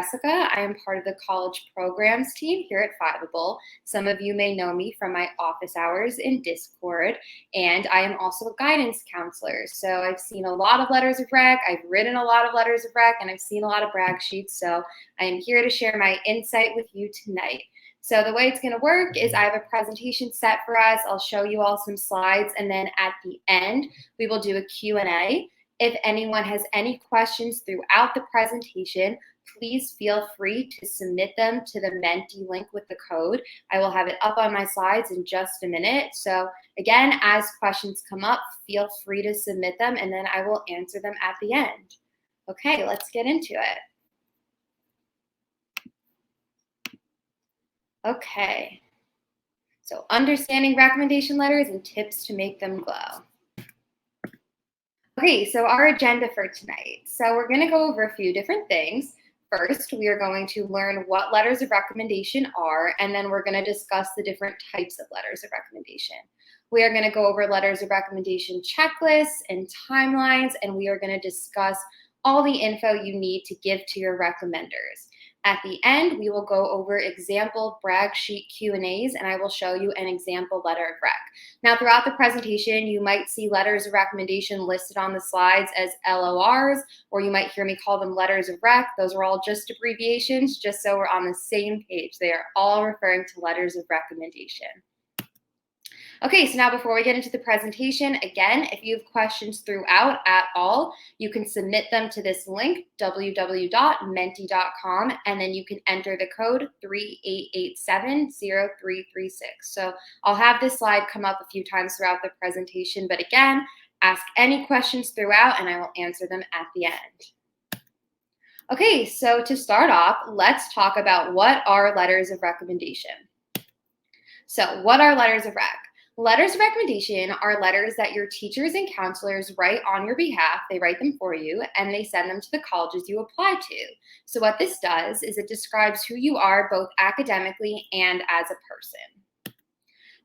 Jessica. I am part of the college programs team here at Fiveable. Some of you may know me from my office hours in Discord, and I am also a guidance counselor. So I've seen a lot of letters of rec, I've written a lot of letters of rec, and I've seen a lot of brag sheets. So I am here to share my insight with you tonight. So the way it's going to work is I have a presentation set for us. I'll show you all some slides, and then at the end, we will do a Q&A. If anyone has any questions throughout the presentation, please feel free to submit them to the Menti link with the code. I will have it up on my slides in just a minute. So again, as questions come up, feel free to submit them, and then I will answer them at the end. Okay, let's get into it. Okay, so understanding recommendation letters and tips to make them glow. Okay, so our agenda for tonight. So we're going to go over a few different things. First, we are going to learn what letters of recommendation are, and then we're going to discuss the different types of letters of recommendation. We are going to go over letters of recommendation checklists and timelines, and we are going to discuss all the info you need to give to your recommenders. At the end, we will go over example brag sheet Q&As, and I will show you an example letter of rec. Now, throughout the presentation, you might see letters of recommendation listed on the slides as LORs, or you might hear me call them letters of rec. Those are all just abbreviations, just so we're on the same page. They are all referring to letters of recommendation. Okay, so now before we get into the presentation, again, if you have questions throughout at all, you can submit them to this link, www.menti.com, and then you can enter the code 38870336. So I'll have this slide come up a few times throughout the presentation, but again, ask any questions throughout and I will answer them at the end. Okay, so to start off, let's talk about what are letters of recommendation. So what are letters of rec? Letters of recommendation are letters that your teachers and counselors write on your behalf. They write them for you, and they send them to the colleges you apply to. So what this does is it describes who you are both academically and as a person.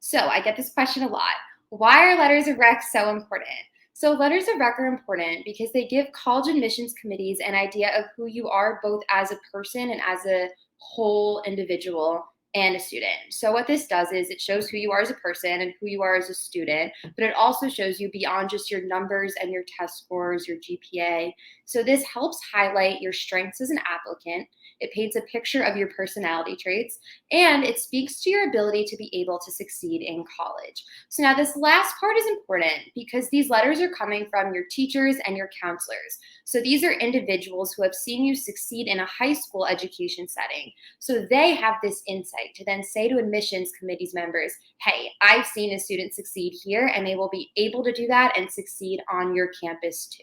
So I get this question a lot. Why are letters of rec so important? So letters of rec are important because they give college admissions committees an idea of who you are both as a person and as a whole individual and a student. So what this does is it shows who you are as a person and who you are as a student, but it also shows you beyond just your numbers and your test scores, your GPA. So this helps highlight your strengths as an applicant. It paints a picture of your personality traits, and it speaks to your ability to be able to succeed in college. So now this last part is important because these letters are coming from your teachers and your counselors. So these are individuals who have seen you succeed in a high school education setting. So they have this insight to then say to admissions committees members, hey, I've seen a student succeed here, and they will be able to do that and succeed on your campus too.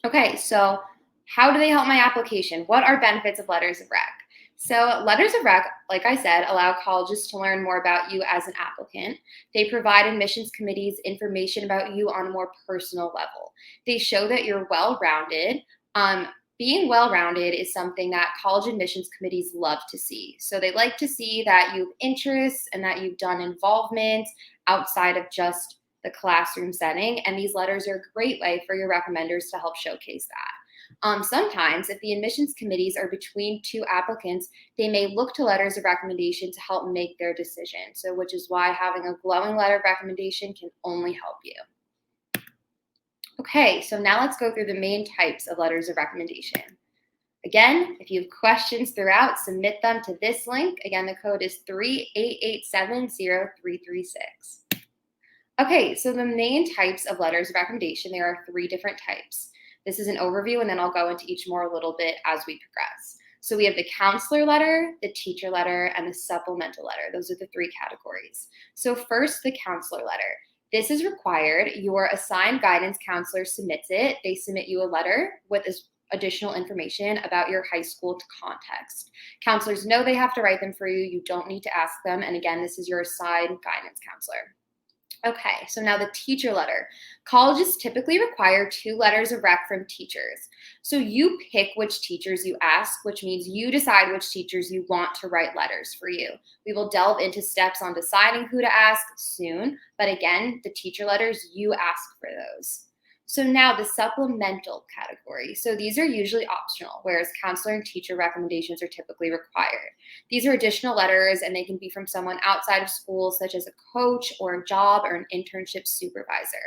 Okay, so how do they help my application? What are benefits of letters of rec? So letters of rec, like I said, allow colleges to learn more about you as an applicant. They provide admissions committees information about you on a more personal level. They show that you're well-rounded. Being well-rounded is something that college admissions committees love to see. So they like to see that you have interests and that you've done involvement outside of just the classroom setting. And these letters are a great way for your recommenders to help showcase that. Sometimes, if the admissions committees are between two applicants, they may look to letters of recommendation to help make their decision. So, which is why having a glowing letter of recommendation can only help you. Okay, so now let's go through the main types of letters of recommendation. Again, if you have questions throughout, submit them to this link. Again, the code is 38870336. Okay, so the main types of letters of recommendation, there are 3 different types. This is an overview, and then I'll go into each more a little bit as we progress. So we have the counselor letter, the teacher letter, and the supplemental letter. Those are the 3 categories. So first, the counselor letter. This is required. Your assigned guidance counselor submits it. They submit you a letter with additional information about your high school context. Counselors know they have to write them for you. You don't need to ask them. And again, this is your assigned guidance counselor. Okay, so now the teacher letter. Colleges typically require 2 letters of rec from teachers. So you pick which teachers you ask, which means you decide which teachers you want to write letters for you. We will delve into steps on deciding who to ask soon, but again, the teacher letters, you ask for those. So now the supplemental category. So these are usually optional, whereas counselor and teacher recommendations are typically required. These are additional letters and they can be from someone outside of school, such as a coach or a job or an internship supervisor.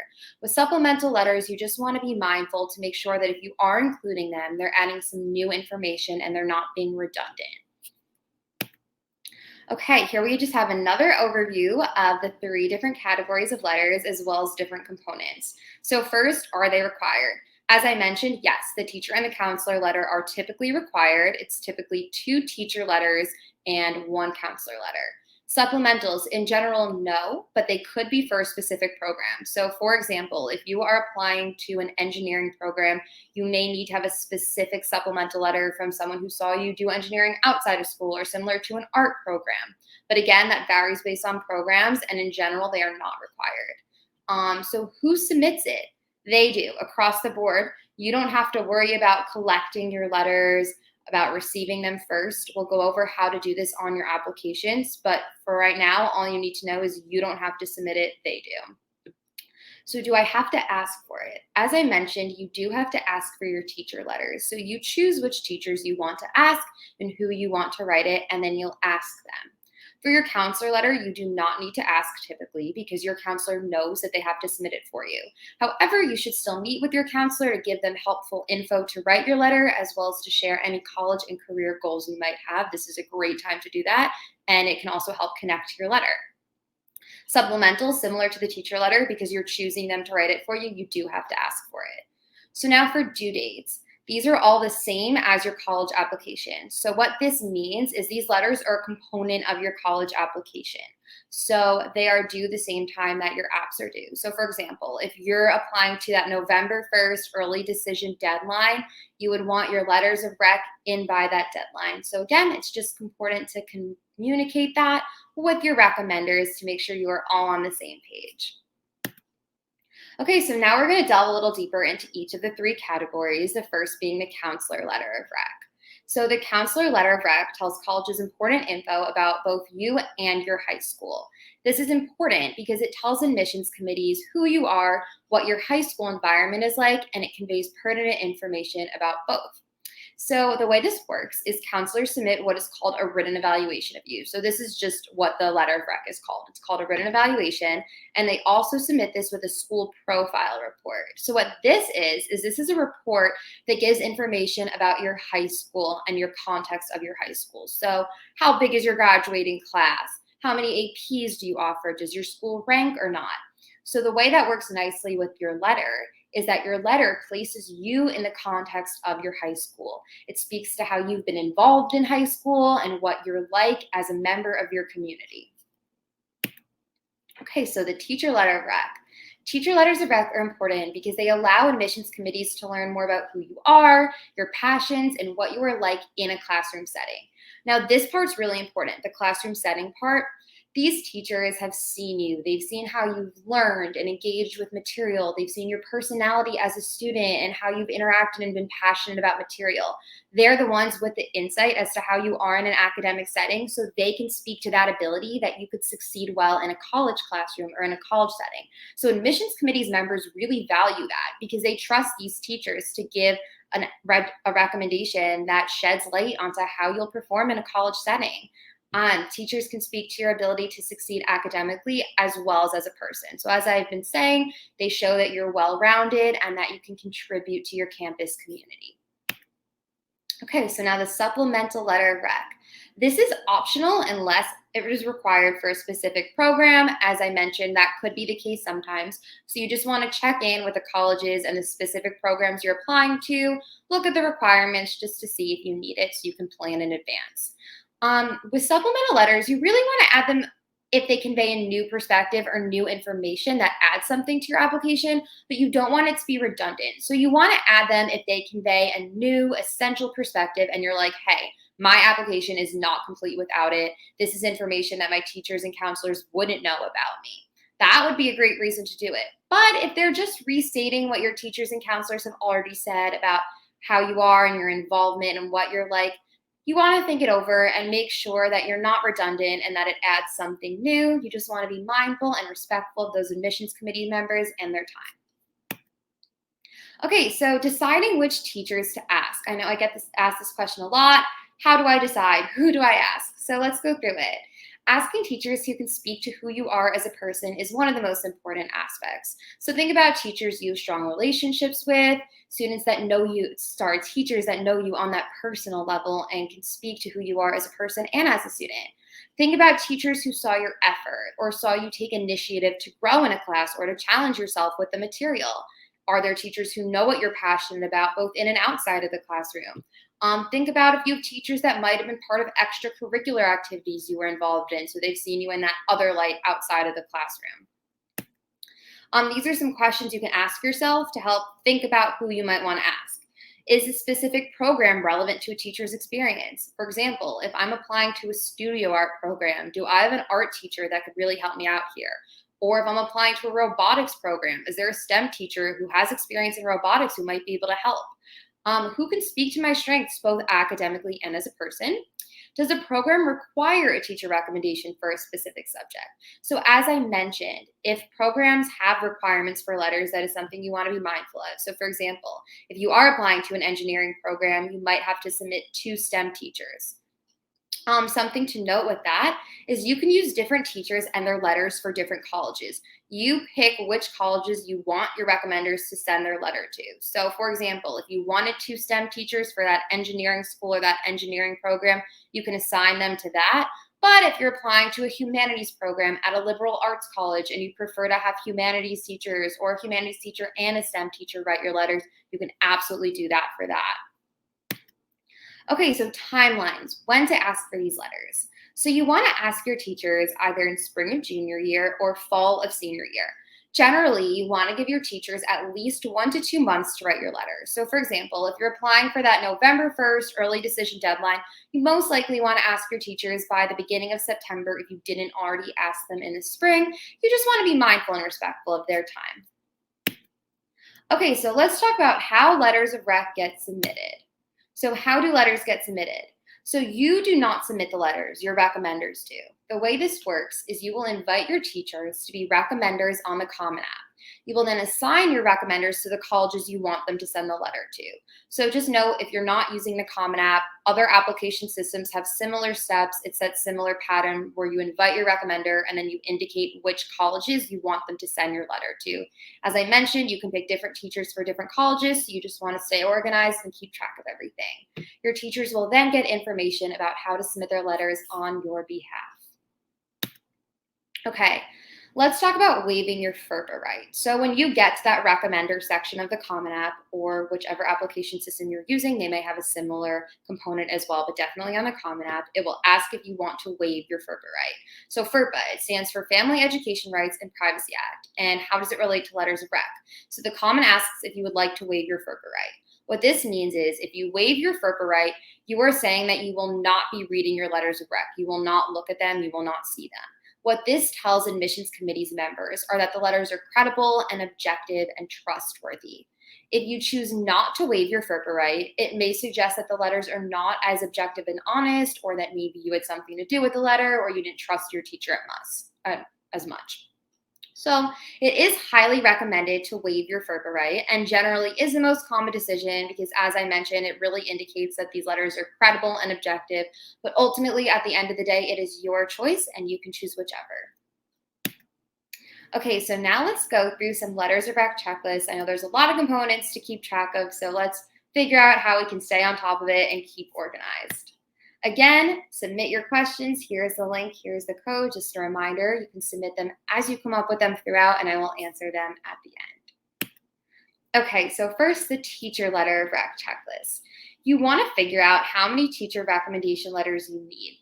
With supplemental letters, you just want to be mindful to make sure that if you are including them, they're adding some new information and they're not being redundant. Okay, here we just have another overview of the 3 different categories of letters as well as different components. So first, are they required? As I mentioned, yes, the teacher and the counselor letter are typically required. It's typically 2 teacher letters and 1 counselor letter. Supplementals, in general, no, but they could be for a specific program. So for example, if you are applying to an engineering program, you may need to have a specific supplemental letter from someone who saw you do engineering outside of school or similar to an art program. But again, that varies based on programs, and in general, they are not required. So who submits it? They do across the board. You don't have to worry about collecting your letters, about receiving them first. We'll go over how to do this on your applications, but for right now, all you need to know is you don't have to submit it, they do. So do I have to ask for it? As I mentioned, you do have to ask for your teacher letters. So you choose which teachers you want to ask and who you want to write it, and then you'll ask them. For your counselor letter, you do not need to ask typically because your counselor knows that they have to submit it for you. However, you should still meet with your counselor to give them helpful info to write your letter, as well as to share any college and career goals you might have. This is a great time to do that, and it can also help connect your letter. Supplemental, similar to the teacher letter, because you're choosing them to write it for you, you do have to ask for it. So now for due dates. These are all the same as your college application. So what this means is these letters are a component of your college application. So they are due the same time that your apps are due. So for example, if you're applying to that November 1st early decision deadline, you would want your letters of rec in by that deadline. So again, it's just important to communicate that with your recommenders to make sure you are all on the same page. Okay, so now we're going to delve a little deeper into each of the 3 categories, the first being the counselor letter of rec. So the counselor letter of rec tells colleges important info about both you and your high school. This is important because it tells admissions committees who you are, what your high school environment is like, and it conveys pertinent information about both. So the way this works is counselors submit what is called a written evaluation of you. So this is just what the letter of rec is called. It's called a written evaluation, and they also submit this with a school profile report. So what this is a report that gives information about your high school and your context of your high school. So how big is your graduating class? How many APs do you offer? Does your school rank or not? So the way that works nicely with your letter is that your letter places you in the context of your high school. It speaks to how you've been involved in high school and what you're like as a member of your community. Okay, so the teacher letter of rec. Teacher letters of rec are important because they allow admissions committees to learn more about who you are, your passions, and what you are like in a classroom setting. Now, this part's really important, the classroom setting part. These teachers have seen you. They've seen how you've learned and engaged with material. They've seen your personality as a student and how you've interacted and been passionate about material. They're the ones with the insight as to how you are in an academic setting, so they can speak to that ability that you could succeed well in a college classroom or in a college setting. So admissions committees members really value that because they trust these teachers to give a recommendation that sheds light onto how you'll perform in a college setting. Teachers can speak to your ability to succeed academically as well as a person. So as I've been saying, they show that you're well-rounded and that you can contribute to your campus community. Okay, so now the supplemental letter of rec. This is optional unless it is required for a specific program. As I mentioned, that could be the case sometimes. So you just want to check in with the colleges and the specific programs you're applying to, look at the requirements just to see if you need it so you can plan in advance. With supplemental letters, you really want to add them if they convey a new perspective or new information that adds something to your application, but you don't want it to be redundant. So you want to add them if they convey a new essential perspective and you're like, hey, my application is not complete without it. This is information that my teachers and counselors wouldn't know about me. That would be a great reason to do it. But if they're just restating what your teachers and counselors have already said about how you are and your involvement and what you're like, you want to think it over and make sure that you're not redundant and that it adds something new. You just want to be mindful and respectful of those admissions committee members and their time. Okay, so deciding which teachers to ask. I know I get asked this question a lot. How do I decide? Who do I ask? So let's go through it. Asking teachers who can speak to who you are as a person is one of the most important aspects. So think about teachers you have strong relationships with, students that know you, teachers that know you on that personal level and can speak to who you are as a person and as a student. Think about teachers who saw your effort or saw you take initiative to grow in a class or to challenge yourself with the material. Are there teachers who know what you're passionate about, both in and outside of the classroom? Think about if you have teachers that might have been part of extracurricular activities you were involved in, so they've seen you in that other light outside of the classroom. These are some questions you can ask yourself to help think about who you might want to ask. Is a specific program relevant to a teacher's experience? For example, if I'm applying to a studio art program, do I have an art teacher that could really help me out here? Or if I'm applying to a robotics program, is there a STEM teacher who has experience in robotics who might be able to help? Who can speak to my strengths both academically and as a person? Does a program require a teacher recommendation for a specific subject? So, as I mentioned, if programs have requirements for letters, that is something you want to be mindful of. So, for example, if you are applying to an engineering program, you might have to submit 2 STEM teachers. Something to note with that is you can use different teachers and their letters for different colleges. You pick which colleges you want your recommenders to send their letter to. So, for example, if you wanted 2 STEM teachers for that engineering school or that engineering program, you can assign them to that. But if you're applying to a humanities program at a liberal arts college and you prefer to have humanities teachers or a humanities teacher and a STEM teacher write your letters, you can absolutely do that for that. Okay, so timelines, when to ask for these letters. So you want to ask your teachers either in spring of junior year or fall of senior year. Generally, you want to give your teachers at least 1 to 2 months to write your letter. So, for example, if you're applying for that November 1st early decision deadline, you most likely want to ask your teachers by the beginning of September if you didn't already ask them in the spring. You just want to be mindful and respectful of their time. Okay, so let's talk about how letters of rec get submitted. So, how do letters get submitted? So, you do not submit the letters, your recommenders do. The way this works is you will invite your teachers to be recommenders on the Common App. You will then assign your recommenders to the colleges you want them to send the letter to. So, just note if you're not using the Common App, other application systems have similar steps. It's that similar pattern where you invite your recommender and then you indicate which colleges you want them to send your letter to. As I mentioned, you can pick different teachers for different colleges, so you just want to stay organized and keep track of everything. Your teachers will then get information about how to submit their letters on your behalf. Okay, let's talk about waiving your FERPA right. So when you get to that recommender section of the Common App or whichever application system you're using, they may have a similar component as well, but definitely on the Common App, it will ask if you want to waive your FERPA right. So FERPA, it stands for Family Education Rights and Privacy Act. And how does it relate to letters of rec? So the Common asks if you would like to waive your FERPA right. What this means is if you waive your FERPA right, you are saying that you will not be reading your letters of rec. You will not look at them. You will not see them. What this tells admissions committees members are that the letters are credible and objective and trustworthy. If you choose not to waive your FERPA right, it may suggest that the letters are not as objective and honest, or that maybe you had something to do with the letter, or you didn't trust your teacher as much. So it is highly recommended to waive your FERPA right, and generally is the most common decision because, as I mentioned, it really indicates that these letters are credible and objective. But ultimately, at the end of the day, it is your choice and you can choose whichever. Okay, so now let's go through some letters of rec checklists. I know there's a lot of components to keep track of, so let's figure out how we can stay on top of it and keep organized. Again, submit your questions. Here's the link. Here's the code. Just a reminder, you can submit them as you come up with them throughout, and I will answer them at the end. Okay, so first, the teacher letter of rec checklist. You want to figure out how many teacher recommendation letters you need.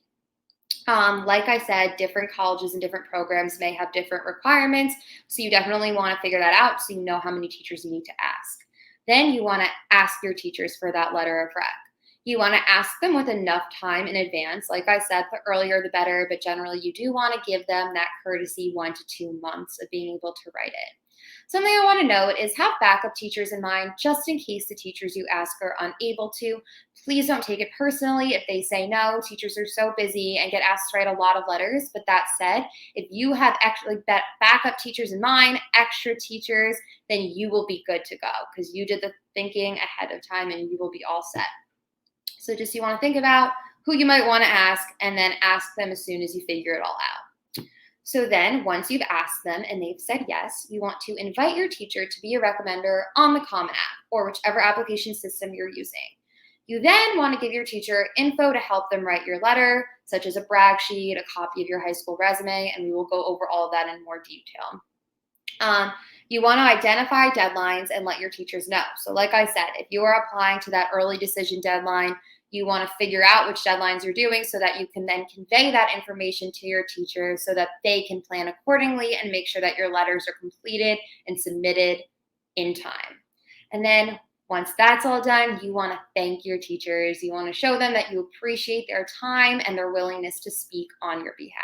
Like I said, different colleges and different programs may have different requirements, so you definitely want to figure that out so you know how many teachers you need to ask. Then you want to ask your teachers for that letter of rec. You want to ask them with enough time in advance. Like I said, the earlier the better, but generally you do want to give them that courtesy 1 to 2 months of being able to write it. Something I want to note is have backup teachers in mind just in case the teachers you ask are unable to. Please don't take it personally if they say no. Teachers are so busy and get asked to write a lot of letters. But that said, if you have actually backup teachers in mind, extra teachers, then you will be good to go because you did the thinking ahead of time and you will be all set. So just you want to think about who you might want to ask and then ask them as soon as you figure it all out. So then once you've asked them and they've said yes, you want to invite your teacher to be a recommender on the Common App or whichever application system you're using. You then want to give your teacher info to help them write your letter, such as a brag sheet, a copy of your high school resume, and we will go over all of that in more detail. You want to identify deadlines and let your teachers know. So like I said, if you are applying to that early decision deadline, you want to figure out which deadlines you're doing so that you can then convey that information to your teachers so that they can plan accordingly and make sure that your letters are completed and submitted in time. And then once that's all done, you want to thank your teachers. You want to show them that you appreciate their time and their willingness to speak on your behalf.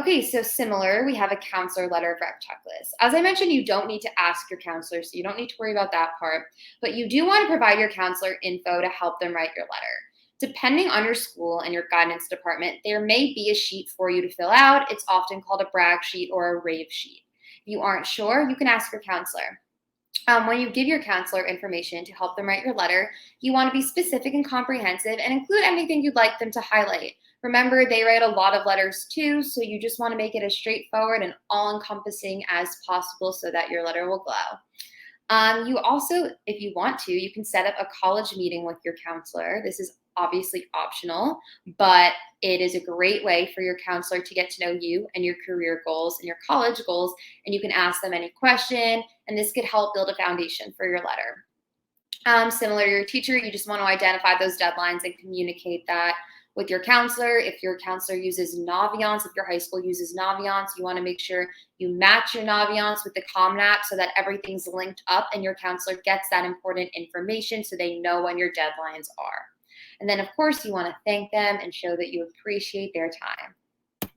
Okay, so similar, we have a counselor letter of rec checklist. As I mentioned, you don't need to ask your counselor, so you don't need to worry about that part, but you do want to provide your counselor info to help them write your letter. Depending on your school and your guidance department, there may be a sheet for you to fill out. It's often called a brag sheet or a rave sheet. If you aren't sure, you can ask your counselor. When you give your counselor information to help them write your letter, you want to be specific and comprehensive and include anything you'd like them to highlight. Remember, they write a lot of letters too, so you just want to make it as straightforward and all-encompassing as possible so that your letter will glow. You also, if you want to, you can set up a college meeting with your counselor. This is obviously optional, but it is a great way for your counselor to get to know you and your career goals and your college goals, and you can ask them any question, and this could help build a foundation for your letter. Similar to your teacher, you just want to identify those deadlines and communicate that with your counselor. If your counselor uses Naviance, if your high school uses Naviance, you want to make sure you match your Naviance with the Common App so that everything's linked up and your counselor gets that important information so they know when your deadlines are. And then, of course, you want to thank them and show that you appreciate their time.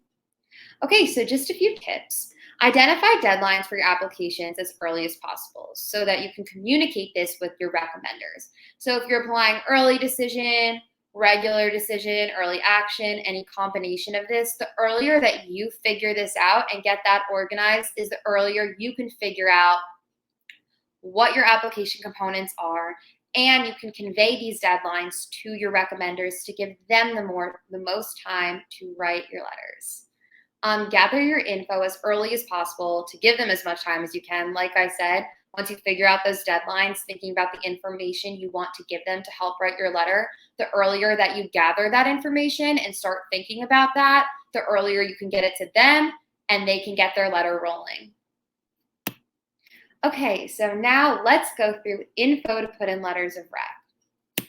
Okay, so just a few tips. Identify deadlines for your applications as early as possible so that you can communicate this with your recommenders. So if you're applying early decision, regular decision, early action, any combination of this, the earlier that you figure this out and get that organized is the earlier you can figure out what your application components are, and you can convey these deadlines to your recommenders to give them the most time to write your letters. Gather your info as early as possible to give them as much time as you can. Like I said, once you figure out those deadlines, thinking about the information you want to give them to help write your letter, the earlier that you gather that information and start thinking about that, the earlier you can get it to them and they can get their letter rolling. Okay, so now let's go through info to put in letters of rec.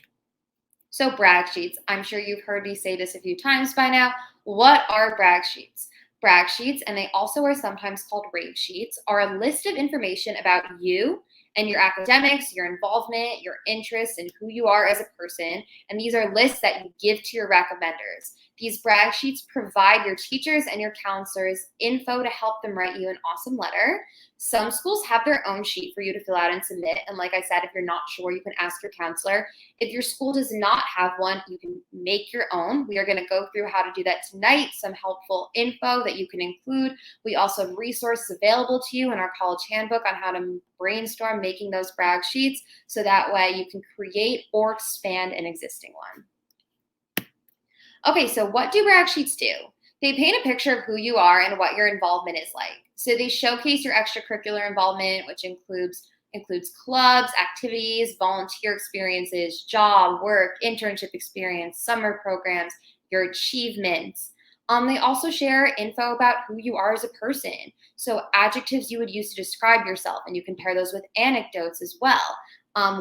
So brag sheets. I'm sure you've heard me say this a few times by now. What are brag sheets? Brag sheets, and they also are sometimes called rave sheets, are a list of information about you and your academics, your involvement, your interests, and who you are as a person. And these are lists that you give to your recommenders. These brag sheets provide your teachers and your counselors info to help them write you an awesome letter. Some schools have their own sheet for you to fill out and submit. And like I said, if you're not sure, you can ask your counselor. If your school does not have one, you can make your own. We are going to go through how to do that tonight, some helpful info that you can include. We also have resources available to you in our college handbook on how to brainstorm making those brag sheets so that way you can create or expand an existing one. Okay, so what do brag sheets do? They paint a picture of who you are and what your involvement is like. So they showcase your extracurricular involvement, which includes clubs, activities, volunteer experiences, job, work, internship experience, summer programs, your achievements. They also share info about who you are as a person. So adjectives you would use to describe yourself, and you can pair those with anecdotes as well.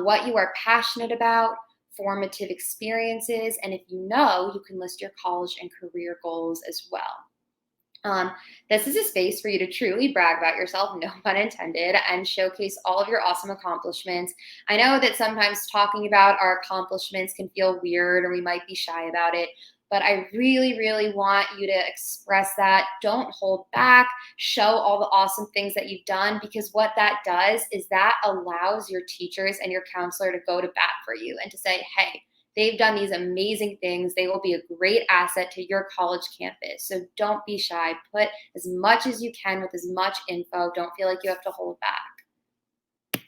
What you are passionate about, formative experiences, and if you know, you can list your college and career goals as well. This is a space for you to truly brag about yourself, no pun intended, and showcase all of your awesome accomplishments. I know that sometimes talking about our accomplishments can feel weird or we might be shy about it. But I really, really want you to express that. Don't hold back. Show all the awesome things that you've done, because what that does is that allows your teachers and your counselor to go to bat for you and to say, hey, they've done these amazing things. They will be a great asset to your college campus. So don't be shy. Put as much as you can with as much info. Don't feel like you have to hold back.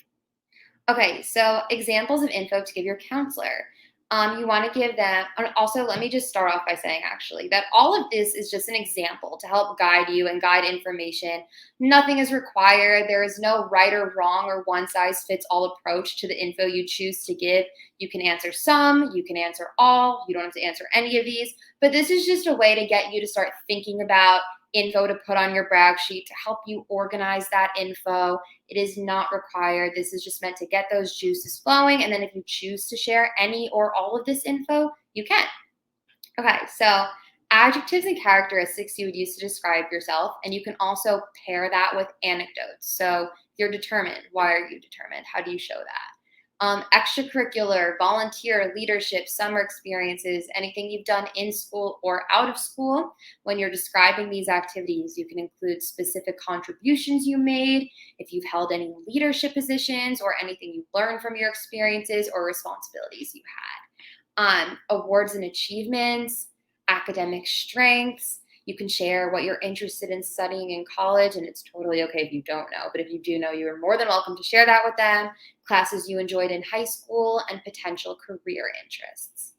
Okay, so examples of info to give your counselor. You want to give them, and also let me just start off by saying actually that all of this is just an example to help guide you and guide information. Nothing is required. There is no right or wrong or one size fits all approach to the info you choose to give. You can answer some, you can answer all, you don't have to answer any of these, but this is just a way to get you to start thinking about info to put on your brag sheet to help you organize that info. It is not required. This is just meant to get those juices flowing. And then if you choose to share any or all of this info, you can. Okay, so adjectives and characteristics you would use to describe yourself. And you can also pair that with anecdotes. So you're determined. Why are you determined? How do you show that? Extracurricular, volunteer, leadership, summer experiences, anything you've done in school or out of school. When you're describing these activities, you can include specific contributions you made, if you've held any leadership positions, or anything you've learned from your experiences or responsibilities you had. Awards and achievements, academic strengths. You can share what you're interested in studying in college, and it's totally okay if you don't know. But if you do know, you are more than welcome to share that with them. Classes you enjoyed in high school and potential career interests.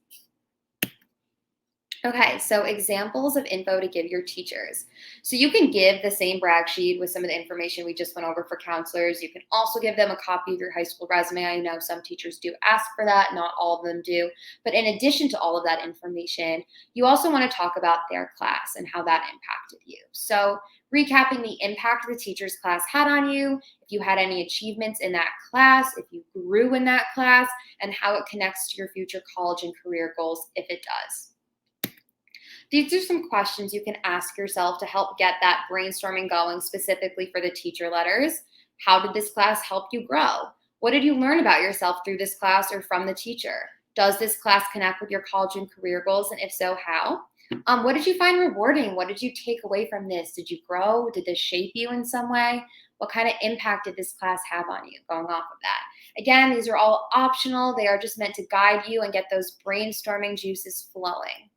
Okay, so examples of info to give your teachers. So you can give the same brag sheet with some of the information we just went over for counselors. You can also give them a copy of your high school resume. I know some teachers do ask for that, not all of them do. But in addition to all of that information, you also want to talk about their class and how that impacted you. So recapping the impact the teacher's class had on you, if you had any achievements in that class, if you grew in that class, and how it connects to your future college and career goals if it does. These are some questions you can ask yourself to help get that brainstorming going specifically for the teacher letters. How did this class help you grow? What did you learn about yourself through this class or from the teacher? Does this class connect with your college and career goals? And if so, how? What did you find rewarding? What did you take away from this? Did you grow? Did this shape you in some way? What kind of impact did this class have on you going off of that? Again, these are all optional. They are just meant to guide you and get those brainstorming juices flowing.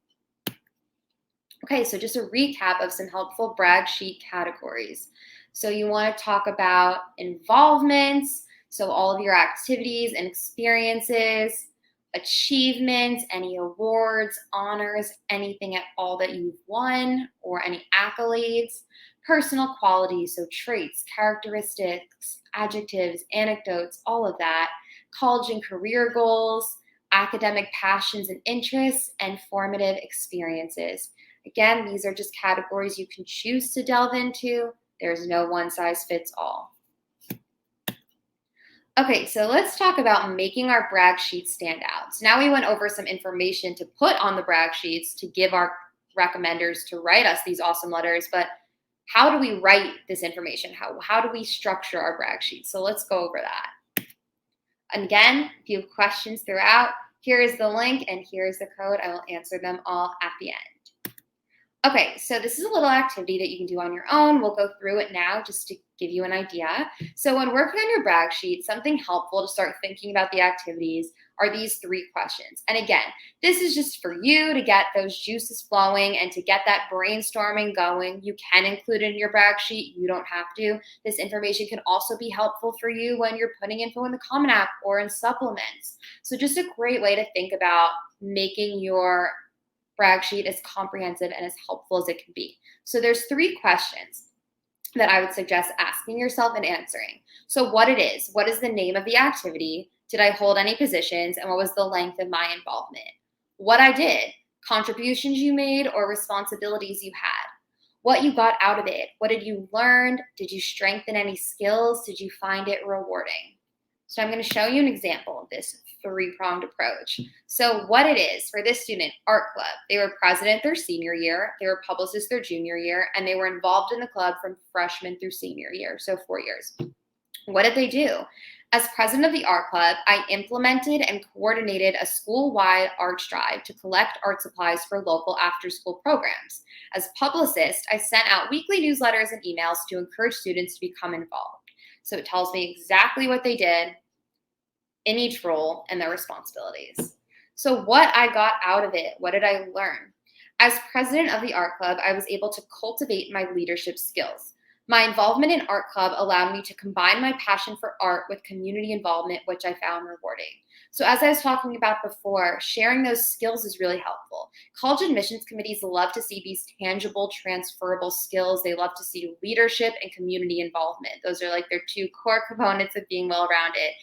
Okay, so just a recap of some helpful brag sheet categories. So you want to talk about involvements, so all of your activities and experiences, achievements, any awards, honors, anything at all that you've won, or any accolades, personal qualities, so traits, characteristics, adjectives, anecdotes, all of that, college and career goals, academic passions and interests, and formative experiences. Again, these are just categories you can choose to delve into. There's no one size fits all. Okay, so let's talk about making our brag sheets stand out. So now we went over some information to put on the brag sheets to give our recommenders to write us these awesome letters, but how do we write this information? How do we structure our brag sheets? So let's go over that. And again, if you have questions throughout, here is the link and here's the code. I will answer them all at the end. Okay, so this is a little activity that you can do on your own. We'll go through it now just to give you an idea. So when working on your brag sheet, something helpful to start thinking about the activities are these 3 questions. And again, this is just for you to get those juices flowing and to get that brainstorming going. You can include it in your brag sheet. You don't have to. This information can also be helpful for you when you're putting info in the Common App or in supplements. So just a great way to think about making your brag sheet as comprehensive and as helpful as it can be. So there's 3 questions that I would suggest asking yourself and answering. So what it is, what is the name of the activity? Did I hold any positions? And what was the length of my involvement? What I did, contributions you made or responsibilities you had. What you got out of it. What did you learn? Did you strengthen any skills? Did you find it rewarding? So I'm going to show you an example of this 3-pronged approach. So what it is for this student, art club, they were president their senior year, they were publicist their junior year, and they were involved in the club from freshman through senior year, so 4 years. What did they do? As president of the art club, I implemented and coordinated a school-wide art drive to collect art supplies for local after-school programs. As publicist, I sent out weekly newsletters and emails to encourage students to become involved. So it tells me exactly what they did in each role and their responsibilities. So what I got out of it, what did I learn? As president of the art club, I was able to cultivate my leadership skills. My involvement in art club allowed me to combine my passion for art with community involvement, which I found rewarding. So as I was talking about before, sharing those skills is really helpful. College admissions committees love to see these tangible, transferable skills. They love to see leadership and community involvement. Those are like their two core components of being well-rounded.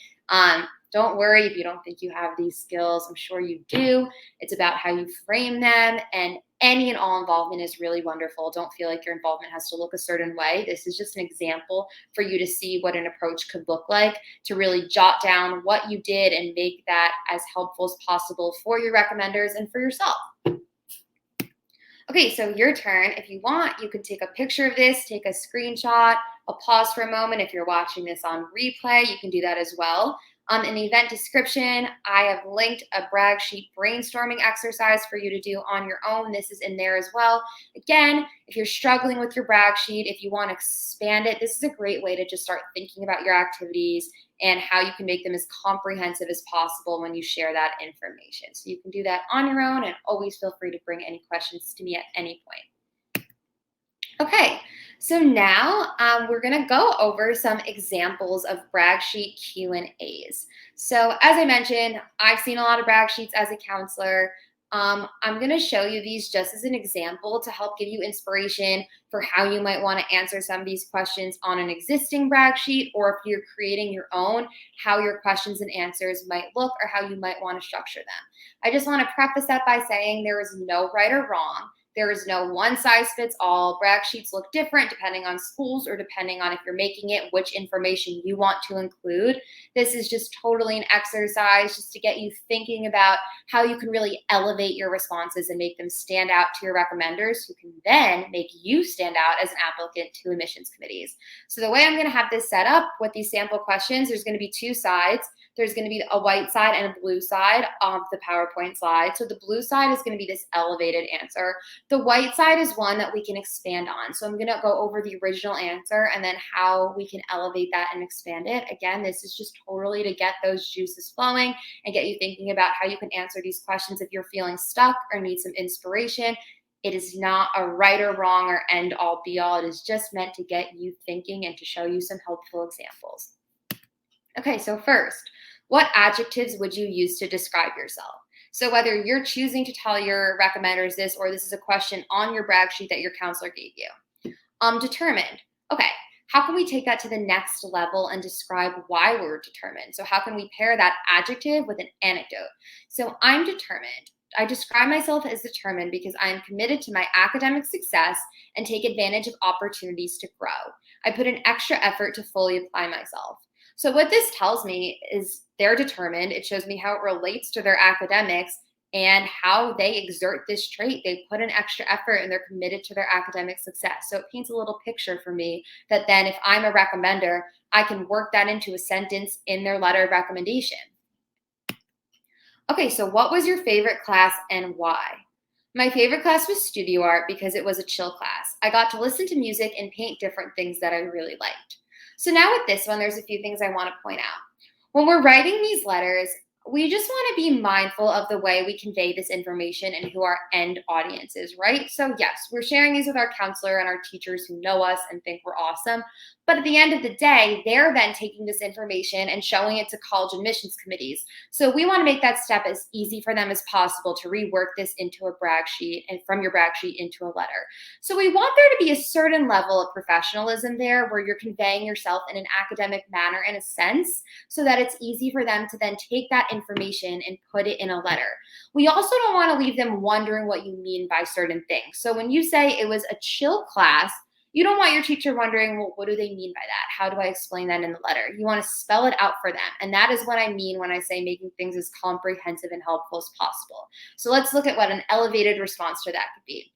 Don't worry if you don't think you have these skills. I'm sure you do. It's about how you frame them, and any and all involvement is really wonderful. Don't feel like your involvement has to look a certain way. This is just an example for you to see what an approach could look like, to really jot down what you did and make that as helpful as possible for your recommenders and for yourself. Okay, so your turn. If you want, you can take a picture of this, take a screenshot. I'll pause for a moment. If you're watching this on replay, you can do that as well. In the event description, I have linked a brag sheet brainstorming exercise for you to do on your own. This is in there as well. Again, if you're struggling with your brag sheet, if you want to expand it, this is a great way to just start thinking about your activities and how you can make them as comprehensive as possible when you share that information. So you can do that on your own, and always feel free to bring any questions to me at any point. Okay, so now we're going to go over some examples of brag sheet Q&As. So as I mentioned, I've seen a lot of brag sheets as a counselor. I'm going to show you these just as an example to help give you inspiration for how you might want to answer some of these questions on an existing brag sheet, or if you're creating your own, how your questions and answers might look or how you might want to structure them. I just want to preface that by saying there is no right or wrong. There is no one size fits all. Brag sheets look different depending on schools or depending on if you're making it, which information you want to include. This is just totally an exercise just to get you thinking about how you can really elevate your responses and make them stand out to your recommenders, who can then make you stand out as an applicant to admissions committees. So the way I'm going to have this set up with these sample questions, there's going to be two sides. There's going to be a white side and a blue side of the PowerPoint slide. So the blue side is going to be this elevated answer. The white side is one that we can expand on. So I'm going to go over the original answer and then how we can elevate that and expand it. Again, this is just totally to get those juices flowing and get you thinking about how you can answer these questions if you're feeling stuck or need some inspiration. It is not a right or wrong or end all be all. It is just meant to get you thinking and to show you some helpful examples. Okay, so first, what adjectives would you use to describe yourself? So whether you're choosing to tell your recommenders this, or this is a question on your brag sheet that your counselor gave you. Determined. Okay, how can we take that to the next level and describe why we're determined? So how can we pair that adjective with an anecdote? So I'm determined. I describe myself as determined because I am committed to my academic success and take advantage of opportunities to grow. I put an extra effort to fully apply myself. So what this tells me is they're determined. It shows me how it relates to their academics and how they exert this trait. They put an extra effort and they're committed to their academic success. So it paints a little picture for me that then if I'm a recommender, I can work that into a sentence in their letter of recommendation. Okay, so what was your favorite class and why? My favorite class was studio art because it was a chill class. I got to listen to music and paint different things that I really liked. So now with this one, there's a few things I want to point out. When we're writing these letters, we just want to be mindful of the way we convey this information and who our end audience is, right? So yes, we're sharing these with our counselor and our teachers who know us and think we're awesome. But at the end of the day, they're then taking this information and showing it to college admissions committees. So we want to make that step as easy for them as possible to rework this into a brag sheet and from your brag sheet into a letter. So we want there to be a certain level of professionalism there where you're conveying yourself in an academic manner in a sense so that it's easy for them to then take that information and put it in a letter. We also don't want to leave them wondering what you mean by certain things. So when you say it was a chill class, you don't want your teacher wondering, well, what do they mean by that? How do I explain that in the letter? You want to spell it out for them. And that is what I mean when I say making things as comprehensive and helpful as possible. So let's look at what an elevated response to that could be.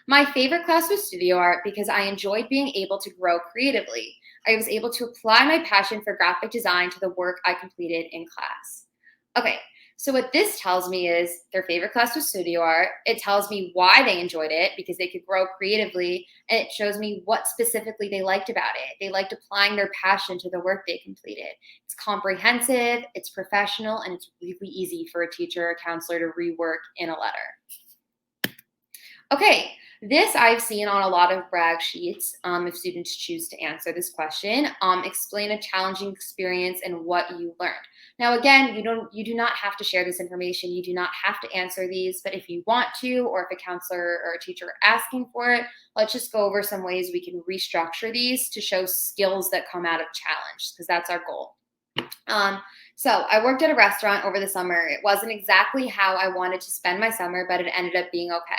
My favorite class was studio art because I enjoyed being able to grow creatively. I was able to apply my passion for graphic design to the work I completed in class. Okay, so what this tells me is their favorite class was studio art. It tells me why they enjoyed it because they could grow creatively, and it shows me what specifically they liked about it. They liked applying their passion to the work they completed. It's comprehensive, it's professional, and it's really easy for a teacher or counselor to rework in a letter. Okay, this I've seen on a lot of brag sheets if students choose to answer this question. Explain a challenging experience and what you learned. Now, again, you do not have to share this information. You do not have to answer these, but if you want to, or if a counselor or a teacher are asking for it, let's just go over some ways we can restructure these to show skills that come out of challenge, because that's our goal. So I worked at a restaurant over the summer. It wasn't exactly how I wanted to spend my summer, but it ended up being okay.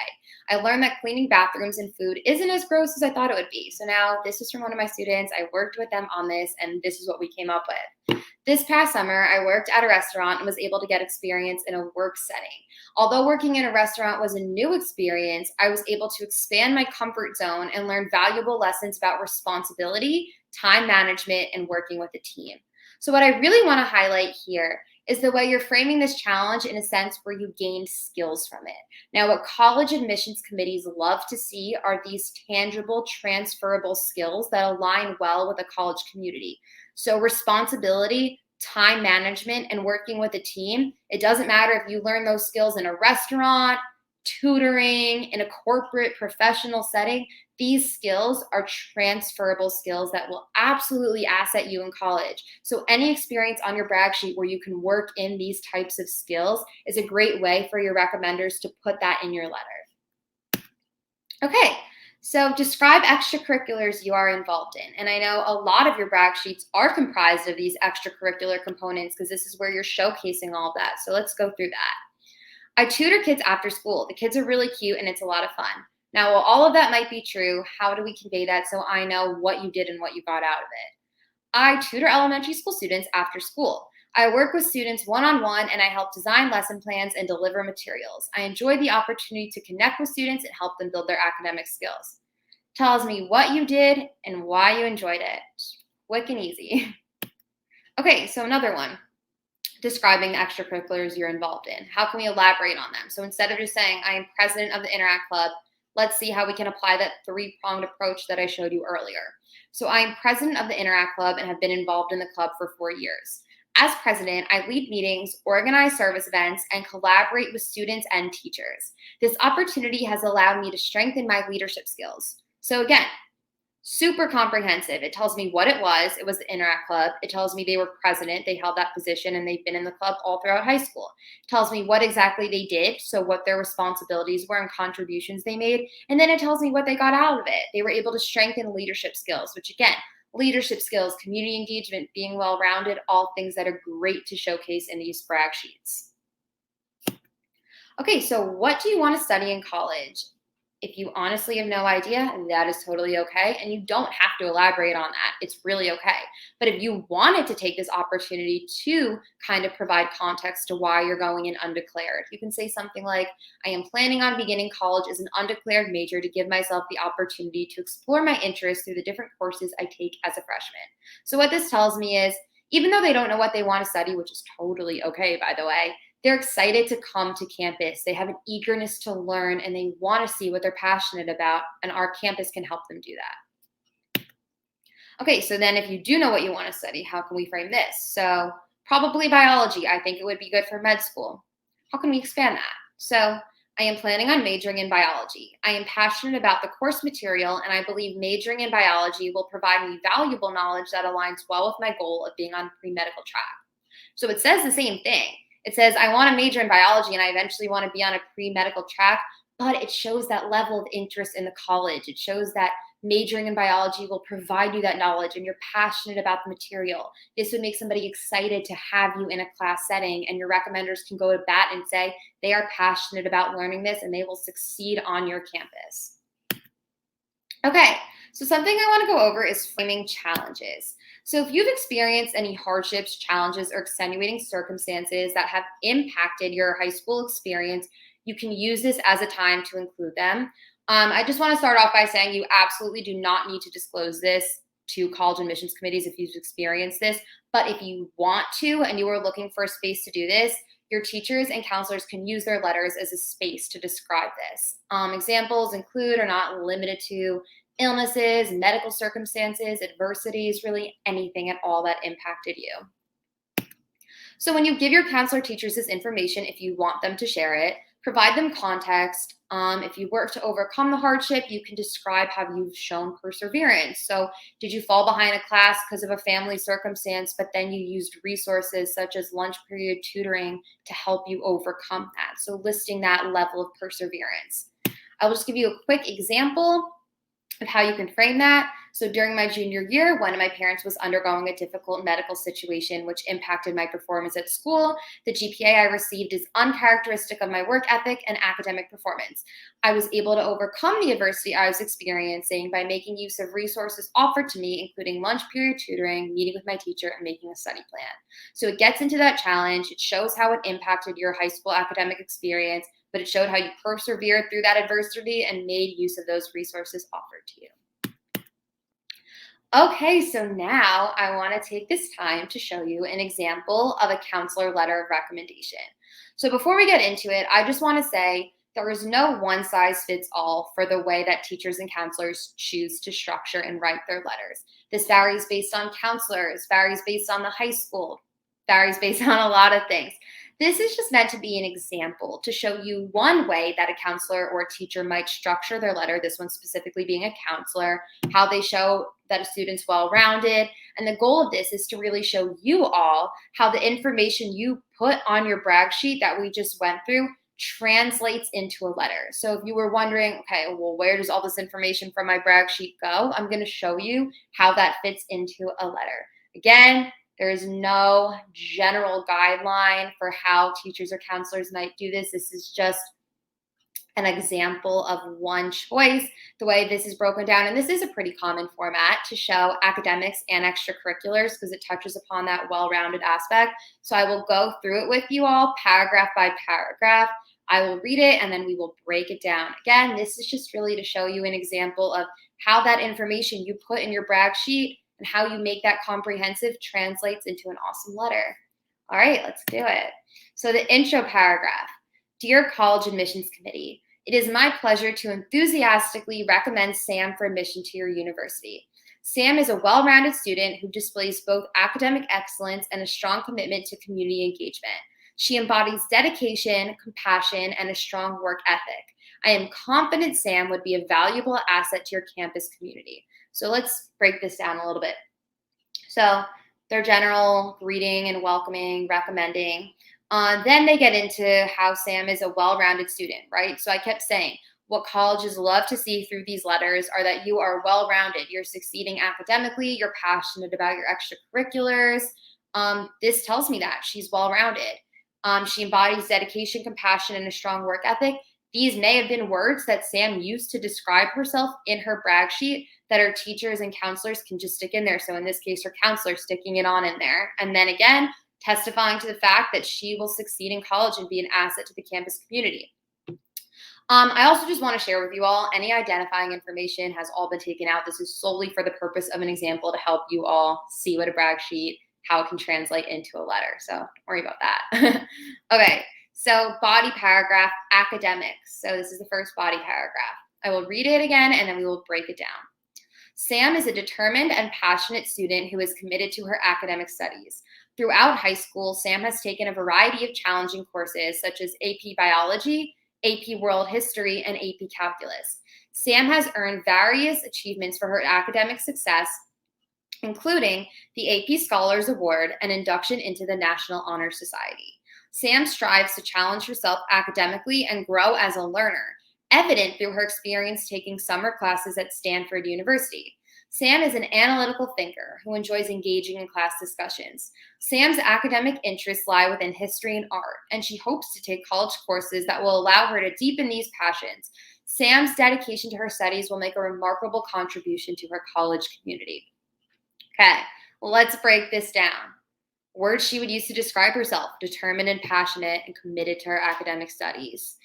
I learned that cleaning bathrooms and food isn't as gross as I thought it would be. So now this is from one of my students. I worked with them on this, and this is what we came up with. This past summer, I worked at a restaurant and was able to get experience in a work setting. Although working in a restaurant was a new experience, I was able to expand my comfort zone and learn valuable lessons about responsibility, time management, and working with a team. So what I really want to highlight here is the way you're framing this challenge in a sense where you gained skills from it. Now, what college admissions committees love to see are these tangible, transferable skills that align well with a college community. So responsibility, time management, and working with a team. It doesn't matter if you learn those skills in a restaurant, tutoring, in a corporate professional setting. These skills are transferable skills that will absolutely asset you in college. So any experience on your brag sheet where you can work in these types of skills is a great way for your recommenders to put that in your letter. Okay, so describe extracurriculars you are involved in. And I know a lot of your brag sheets are comprised of these extracurricular components because this is where you're showcasing all of that. So let's go through that. I tutor kids after school. The kids are really cute and it's a lot of fun. Now, while all of that might be true, how do we convey that so I know what you did and what you got out of it? I tutor elementary school students after school. I work with students one-on-one and I help design lesson plans and deliver materials. I enjoy the opportunity to connect with students and help them build their academic skills. Tells me what you did and why you enjoyed it. Quick and easy. Okay, so another one. Describing the extracurriculars you're involved in. How can we elaborate on them? So instead of just saying, I am president of the Interact Club, let's see how we can apply that three-pronged approach that I showed you earlier. So I am president of the Interact Club and have been involved in the club for 4 years. As president, I lead meetings, organize service events, and collaborate with students and teachers. This opportunity has allowed me to strengthen my leadership skills. So again, super comprehensive. It tells me what it was. It was the Interact Club. It tells me they were president. They held that position and they've been in the club all throughout high school. It tells me what exactly they did, so what their responsibilities were and contributions they made. And then it tells me what they got out of it. They were able to strengthen leadership skills, which again, leadership skills, community engagement, being well-rounded, all things that are great to showcase in these brag sheets. Okay, so what do you want to study in college? If you honestly have no idea, that is totally okay. And you don't have to elaborate on that. It's really okay. But if you wanted to take this opportunity to kind of provide context to why you're going in undeclared, you can say something like, I am planning on beginning college as an undeclared major to give myself the opportunity to explore my interests through the different courses I take as a freshman. So what this tells me is, even though they don't know what they want to study, which is totally okay, by the way, they're excited to come to campus. They have an eagerness to learn and they want to see what they're passionate about, and our campus can help them do that. Okay, so then if you do know what you want to study, how can we frame this? So probably biology. I think it would be good for med school. How can we expand that? So I am planning on majoring in biology. I am passionate about the course material, and I believe majoring in biology will provide me valuable knowledge that aligns well with my goal of being on pre-medical track. So it says the same thing. It says, I want to major in biology and I eventually want to be on a pre-medical track, but it shows that level of interest in the college. It shows that majoring in biology will provide you that knowledge and you're passionate about the material. This would make somebody excited to have you in a class setting, and your recommenders can go to bat and say they are passionate about learning this and they will succeed on your campus. Okay, so something I want to go over is framing challenges. So if you've experienced any hardships, challenges, or extenuating circumstances that have impacted your high school experience, you can use this as a time to include them. I just want to start off by saying you absolutely do not need to disclose this to college admissions committees if you've experienced this. But if you want to and you are looking for a space to do this, your teachers and counselors can use their letters as a space to describe this. Examples include or not limited to illnesses, medical circumstances, adversities, really anything at all that impacted you. So when you give your counselor teachers this information, if you want them to share it, provide them context. If you work to overcome the hardship, you can describe how you've shown perseverance. So did you fall behind a class because of a family circumstance, but then you used resources such as lunch period tutoring to help you overcome that? So listing that level of perseverance. I'll just give you a quick example of how you can frame that. So during my junior year, one of my parents was undergoing a difficult medical situation which impacted my performance at school. The GPA I received is uncharacteristic of my work ethic and academic performance. I was able to overcome the adversity I was experiencing by making use of resources offered to me, including lunch period tutoring, meeting with my teacher, and making a study plan. So it gets into that challenge. It shows how it impacted your high school academic experience, but it showed how you persevered through that adversity and made use of those resources offered to you. Okay, so now I want to take this time to show you an example of a counselor letter of recommendation. So before we get into it, I just want to say there is no one size fits all for the way that teachers and counselors choose to structure and write their letters. This varies based on counselors, varies based on the high school, varies based on a lot of things. This is just meant to be an example to show you one way that a counselor or a teacher might structure their letter, this one specifically being a counselor, how they show that a student's well-rounded. And the goal of this is to really show you all how the information you put on your brag sheet that we just went through translates into a letter. So if you were wondering, okay, well, where does all this information from my brag sheet go? I'm going to show you how that fits into a letter. Again, there is no general guideline for how teachers or counselors might do this. This is just an example of one choice, the way this is broken down. And this is a pretty common format to show academics and extracurriculars because it touches upon that well-rounded aspect. So I will go through it with you all paragraph by paragraph. I will read it and then we will break it down. Again, this is just really to show you an example of how that information you put in your brag sheet and how you make that comprehensive translates into an awesome letter. All right, let's do it. So the intro paragraph. Dear College Admissions Committee, it is my pleasure to enthusiastically recommend Sam for admission to your university. Sam is a well-rounded student who displays both academic excellence and a strong commitment to community engagement. She embodies dedication, compassion, and a strong work ethic. I am confident Sam would be a valuable asset to your campus community. So let's break this down a little bit. So their general greeting and welcoming, recommending. Then they get into how Sam is a well-rounded student, right? So I kept saying, what colleges love to see through these letters are that you are well-rounded. You're succeeding academically. You're passionate about your extracurriculars. This tells me that she's well-rounded. She embodies dedication, compassion, and a strong work ethic. These may have been words that Sam used to describe herself in her brag sheet that her teachers and counselors can just stick in there. So in this case, her counselor sticking it on in there. And then again, testifying to the fact that she will succeed in college and be an asset to the campus community. I also just want to share with you all, any identifying information has all been taken out. This is solely for the purpose of an example to help you all see what a brag sheet, how it can translate into a letter. So don't worry about that. Okay, so body paragraph, academics. So this is the first body paragraph. I will read it again and then we will break it down. Sam is a determined and passionate student who is committed to her academic studies. Throughout high school, Sam has taken a variety of challenging courses such as AP Biology, AP World History, and AP Calculus. Sam has earned various achievements for her academic success, including the AP Scholars Award and induction into the National Honor Society. Sam strives to challenge herself academically and grow as a learner, evident through her experience taking summer classes at Stanford University. Sam is an analytical thinker who enjoys engaging in class discussions. Sam's academic interests lie within history and art, and she hopes to take college courses that will allow her to deepen these passions. Sam's dedication to her studies will make a remarkable contribution to her college community. Okay, let's break this down. Words she would use to describe herself: determined and passionate and committed to her academic studies.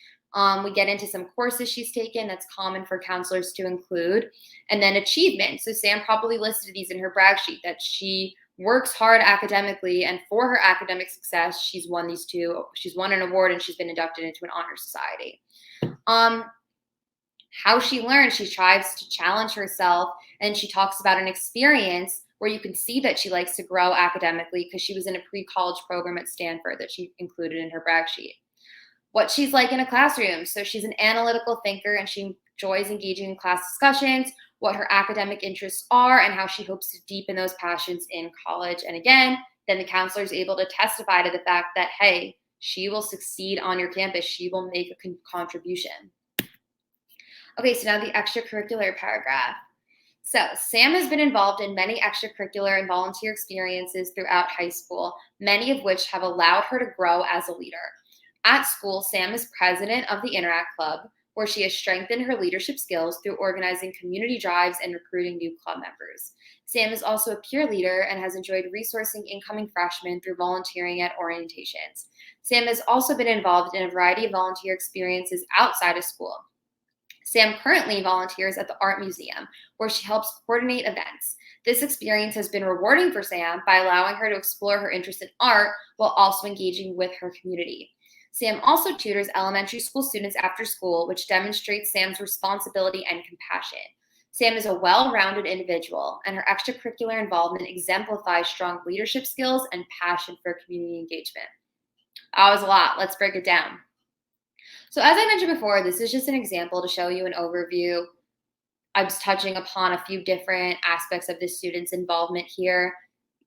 We get into some courses she's taken that's common for counselors to include. And then achievement. So Sam probably listed these in her brag sheet, that she works hard academically, and for her academic success, she's won these two. She's won an award and she's been inducted into an honor society. How she learns, she tries to challenge herself, and she talks about an experience where you can see that she likes to grow academically because she was in a pre-college program at Stanford that she included in her brag sheet. What she's like in a classroom. So she's an analytical thinker and she enjoys engaging in class discussions, what her academic interests are, and how she hopes to deepen those passions in college. And again, then the counselor is able to testify to the fact that, hey, she will succeed on your campus. She will make a contribution. Okay, so now the extracurricular paragraph. So Sam has been involved in many extracurricular and volunteer experiences throughout high school, many of which have allowed her to grow as a leader. At school, Sam is president of the Interact Club, where she has strengthened her leadership skills through organizing community drives and recruiting new club members. Sam is also a peer leader and has enjoyed resourcing incoming freshmen through volunteering at orientations. Sam has also been involved in a variety of volunteer experiences outside of school. Sam currently volunteers at the Art Museum, where she helps coordinate events. This experience has been rewarding for Sam by allowing her to explore her interest in art while also engaging with her community. Sam also tutors elementary school students after school, which demonstrates Sam's responsibility and compassion. Sam is a well-rounded individual, and her extracurricular involvement exemplifies strong leadership skills and passion for community engagement. That was a lot. Let's break it down. So as I mentioned before, this is just an example to show you an overview. I was touching upon a few different aspects of the student's involvement here.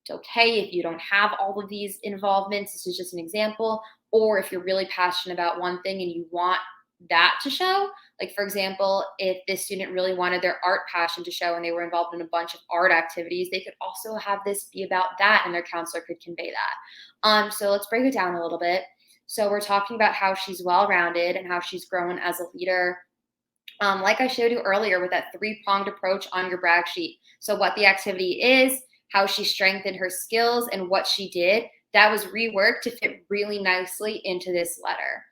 It's okay if you don't have all of these involvements. This is just an example. Or if you're really passionate about one thing and you want that to show, like for example, if this student really wanted their art passion to show and they were involved in a bunch of art activities, they could also have this be about that and their counselor could convey that. So let's break it down a little bit. So we're talking about how she's well-rounded and how she's grown as a leader. Like I showed you earlier with that three-pronged approach on your brag sheet. So what the activity is, how she strengthened her skills, and what she did, that was reworked to fit really nicely into this letter.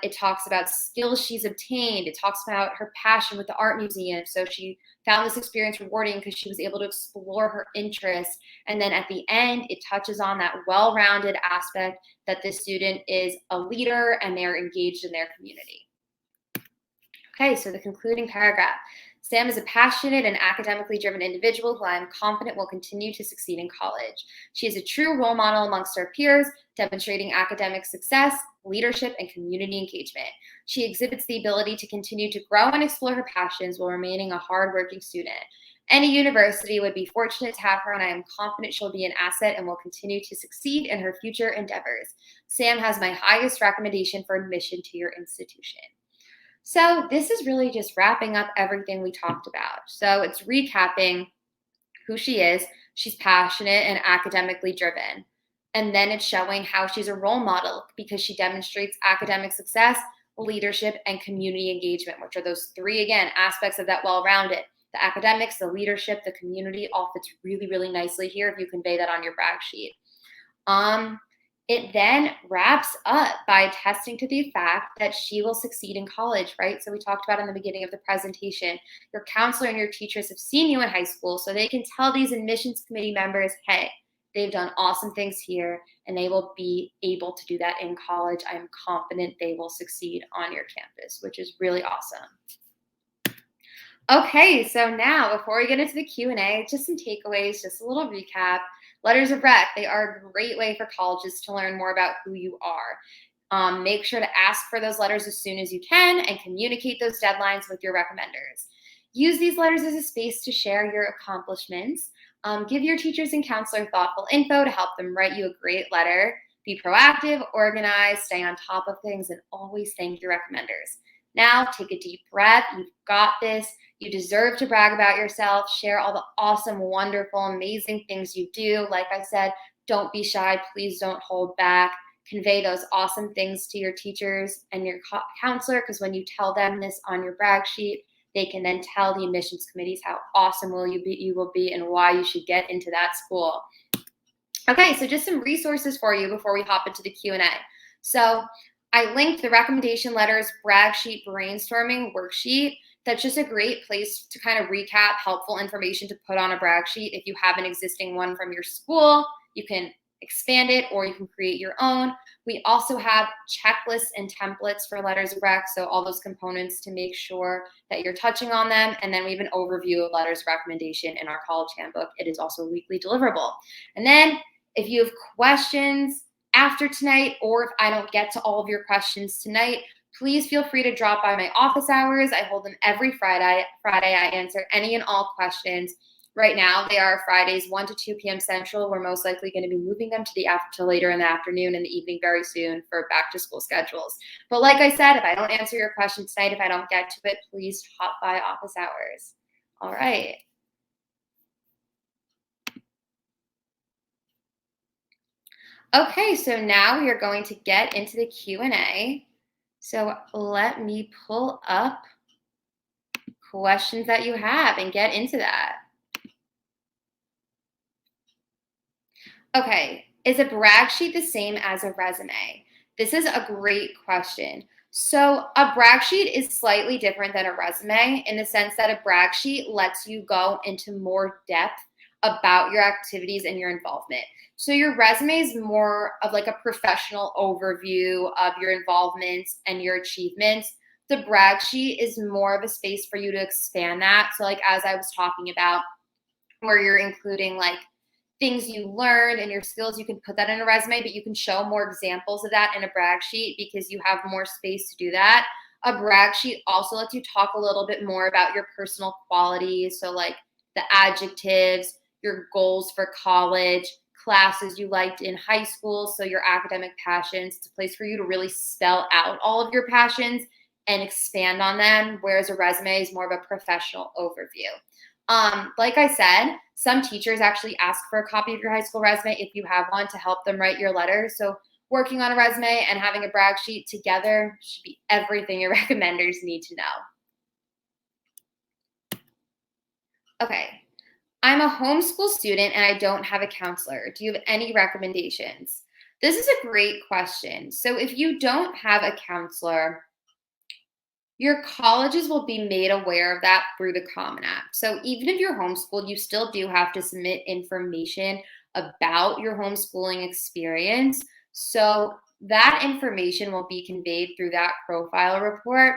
It talks about skills she's obtained. It talks about her passion with the art museum. So she found this experience rewarding because she was able to explore her interests. And then at the end, it touches on that well-rounded aspect that the student is a leader and they're engaged in their community. Okay, so the concluding paragraph. Sam is a passionate and academically driven individual who I am confident will continue to succeed in college. She is a true role model amongst her peers, demonstrating academic success, leadership, and community engagement. She exhibits the ability to continue to grow and explore her passions while remaining a hardworking student. Any university would be fortunate to have her, and I am confident she'll be an asset and will continue to succeed in her future endeavors. Sam has my highest recommendation for admission to your institution. So this is really just wrapping up everything we talked about. So it's recapping who she is. She's passionate and academically driven. And then it's showing how she's a role model because she demonstrates academic success, leadership, and community engagement, which are those three, again, aspects of that well-rounded. The academics, the leadership, the community all fits really, really nicely here if you convey that on your brag sheet. It then wraps up by attesting to the fact that she will succeed in college, right? So we talked about in the beginning of the presentation, your counselor and your teachers have seen you in high school, so they can tell these admissions committee members, hey, they've done awesome things here, and they will be able to do that in college. I am confident they will succeed on your campus, which is really awesome. Okay, so now before we get into the Q&A, just some takeaways, just a little recap. Letters of rec, they are a great way for colleges to learn more about who you are. Make sure to ask for those letters as soon as you can and communicate those deadlines with your recommenders. Use these letters as a space to share your accomplishments. Give your teachers and counselor thoughtful info to help them write you a great letter. Be proactive, organized, stay on top of things, and always thank your recommenders. Now, take a deep breath. You've got this. You deserve to brag about yourself. Share all the awesome, wonderful, amazing things you do. Like I said, don't be shy. Please don't hold back. Convey those awesome things to your teachers and your counselor, because when you tell them this on your brag sheet, they can then tell the admissions committees how awesome you will be and why you should get into that school. Okay, so just some resources for you before we hop into the Q&A. So I linked the recommendation letters brag sheet brainstorming worksheet. That's just a great place to kind of recap helpful information to put on a brag sheet. If you have an existing one from your school, you can expand it or you can create your own. We also have checklists and templates for letters of rec, so all those components to make sure that you're touching on them. And then we have an overview of letters of recommendation in our college handbook. It is also weekly deliverable. And then if you have questions after tonight, or if I don't get to all of your questions tonight, please feel free to drop by my office hours. I hold them every Friday. I answer any and all questions. Right now, they are Fridays, 1 to 2 p.m. Central. We're most likely going to be moving them to later in the afternoon and the evening very soon for back to school schedules. But like I said, if I don't answer your question tonight, if I don't get to it, please hop by office hours. All right. Okay, so now we are going to get into the Q&A. So let me pull up questions that you have and get into that. Okay, is a brag sheet the same as a resume? This is a great question. So a brag sheet is slightly different than a resume in the sense that a brag sheet lets you go into more depth about your activities and your involvement. So your resume is more of like a professional overview of your involvements and your achievements. The brag sheet is more of a space for you to expand that. So like as I was talking about, where you're including like things you learned and your skills, you can put that in a resume, but you can show more examples of that in a brag sheet because you have more space to do that. A brag sheet also lets you talk a little bit more about your personal qualities. So like the adjectives, your goals for college, classes you liked in high school. So your academic passions. It's a place for you to really spell out all of your passions and expand on them. Whereas a resume is more of a professional overview. Like I said, some teachers actually ask for a copy of your high school resume if you have one to help them write your letter. So working on a resume and having a brag sheet together should be everything your recommenders need to know. Okay, I'm a homeschool student and I don't have a counselor. Do you have any recommendations? This is a great question. So if you don't have a counselor, your colleges will be made aware of that through the Common App. So even if you're homeschooled, you still do have to submit information about your homeschooling experience. So that information will be conveyed through that profile report.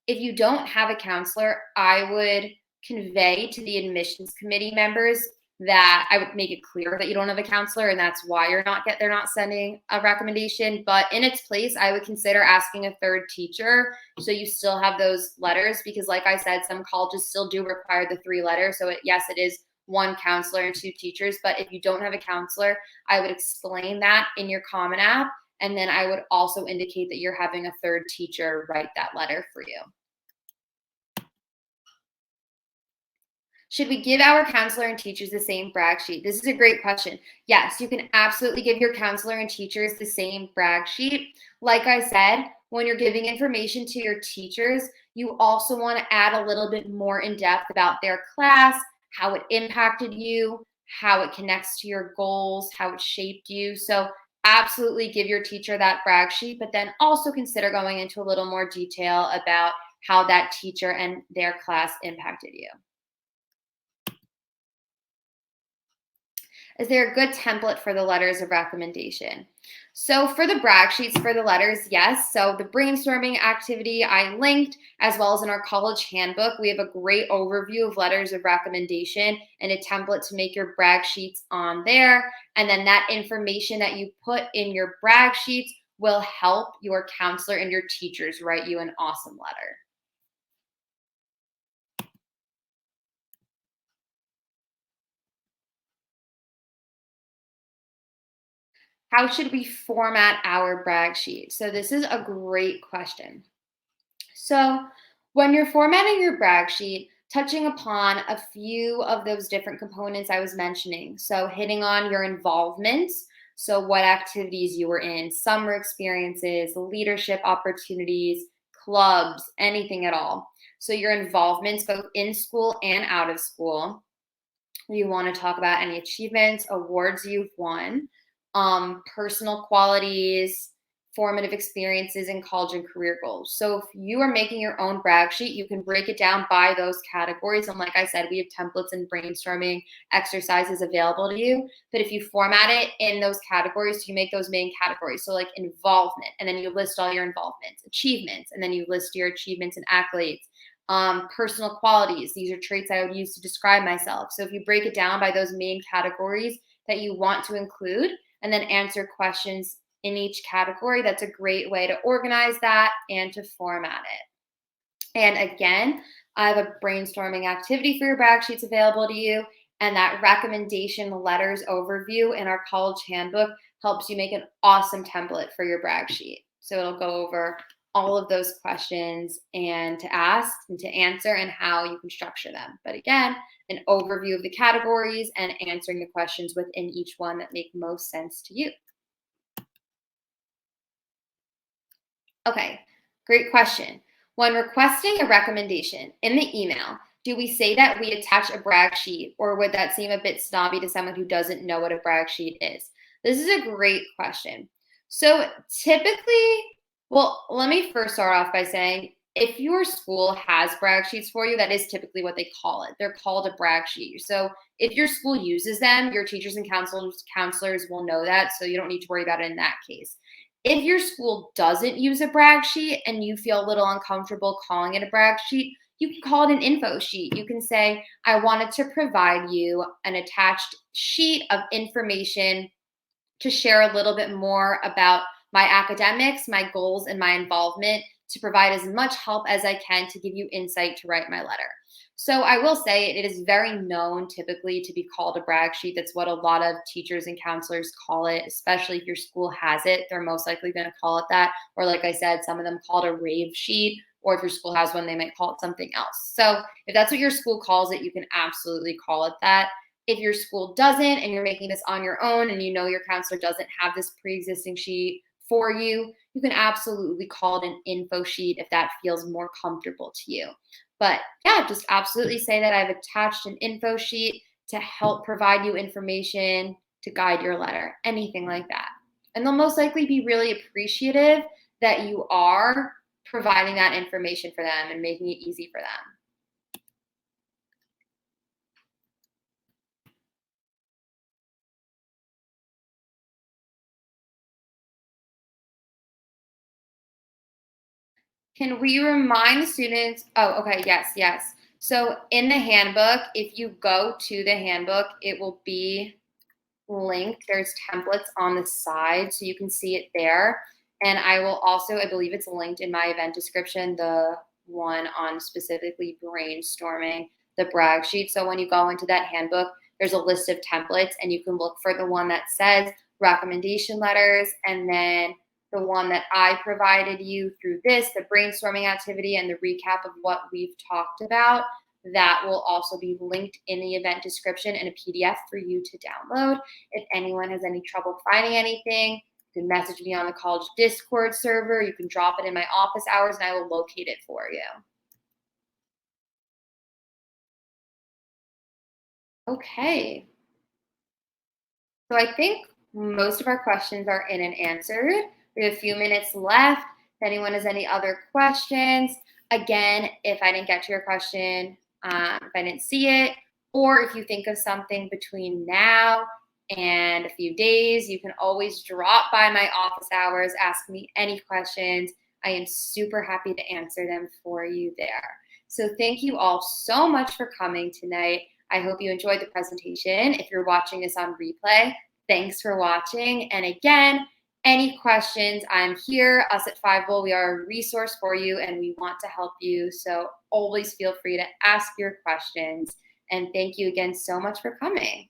If you don't have a counselor, I would convey to the admissions committee members that I would make it clear that you don't have a counselor and that's why they're not sending a recommendation. But in its place, I would consider asking a third teacher so you still have those letters because like I said, some colleges still do require the 3 letters. So yes, it is 1 counselor and 2 teachers. But if you don't have a counselor, I would explain that in your Common App. And then I would also indicate that you're having a third teacher write that letter for you. Should we give our counselor and teachers the same brag sheet? This is a great question. Yes, you can absolutely give your counselor and teachers the same brag sheet. Like I said, when you're giving information to your teachers, you also want to add a little bit more in depth about their class, how it impacted you, how it connects to your goals, how it shaped you. So absolutely give your teacher that brag sheet, but then also consider going into a little more detail about how that teacher and their class impacted you. Is there a good template for the letters of recommendation? So for the brag sheets for the letters, yes. So the brainstorming activity I linked, as well as in our college handbook, we have a great overview of letters of recommendation and a template to make your brag sheets on there. And then that information that you put in your brag sheets will help your counselor and your teachers write you an awesome letter. How should we format our brag sheet? So this is a great question. So when you're formatting your brag sheet, touching upon a few of those different components I was mentioning. So hitting on your involvements. So what activities you were in, summer experiences, leadership opportunities, clubs, anything at all. So your involvements both in school and out of school. You want to talk about any achievements, awards you've won, personal qualities, formative experiences in college and career goals. So if you are making your own brag sheet, you can break it down by those categories. And like I said, we have templates and brainstorming exercises available to you. But if you format it in those categories, you make those main categories. So like involvement, and then you list all your involvements, achievements, and then you list your achievements and accolades. Personal qualities, these are traits I would use to describe myself. So if you break it down by those main categories that you want to include, and then answer questions in each category, that's a great way to organize that and to format it. And again, I have a brainstorming activity for your brag sheets available to you. And that recommendation letters overview in our college handbook helps you make an awesome template for your brag sheet. So it'll go over all of those questions and to ask and to answer and how you can structure them. But again, an overview of the categories and answering the questions within each one that make most sense to you. Okay, great question. When requesting a recommendation in the email, do we say that we attach a brag sheet, or would that seem a bit snobby to someone who doesn't know what a brag sheet is? This is a great question. So typically, well, let me first start off by saying if your school has brag sheets for you, that is typically what they call it. They're called a brag sheet. So if your school uses them, your teachers and counselors will know that, so you don't need to worry about it in that case. If your school doesn't use a brag sheet and you feel a little uncomfortable calling it a brag sheet, you can call it an info sheet. You can say, I wanted to provide you an attached sheet of information to share a little bit more about my academics, my goals, and my involvement, to provide as much help as I can to give you insight to write my letter. So I will say it is very known typically to be called a brag sheet. That's what a lot of teachers and counselors call it, especially if your school has it. They're most likely going to call it that. Or like I said, some of them call it a rave sheet. Or if your school has one, they might call it something else. So if that's what your school calls it, you can absolutely call it that. If your school doesn't and you're making this on your own and you know your counselor doesn't have this pre-existing sheet for you, you can absolutely call it an info sheet if that feels more comfortable to you. But yeah, just absolutely say that I've attached an info sheet to help provide you information to guide your letter, anything like that. And they'll most likely be really appreciative that you are providing that information for them and making it easy for them. Can we remind the students? Oh, okay. Yes, yes. So in the handbook, if you go to the handbook, it will be linked. There's templates on the side, so you can see it there. And I will also, I believe it's linked in my event description, the one on specifically brainstorming the brag sheet. So when you go into that handbook, there's a list of templates, and you can look for the one that says recommendation letters, and then the one that I provided you through this, the brainstorming activity and the recap of what we've talked about. That will also be linked in the event description in a PDF for you to download. If anyone has any trouble finding anything, you can message me on the college Discord server. You can drop it in my office hours and I will locate it for you. Okay. So I think most of our questions are in and answered. We have a few minutes left. If anyone has any other questions, again, if I didn't get to your question, if I didn't see it, or if you think of something between now and a few days, you can always drop by my office hours, ask me any questions. I am super happy to answer them for you there. So thank you all so much for coming tonight. I hope you enjoyed the presentation. If you're watching this on replay, thanks for watching. And again, any questions, I'm here. Us at Five Bowl, we are a resource for you and we want to help you. So always feel free to ask your questions. And thank you again so much for coming.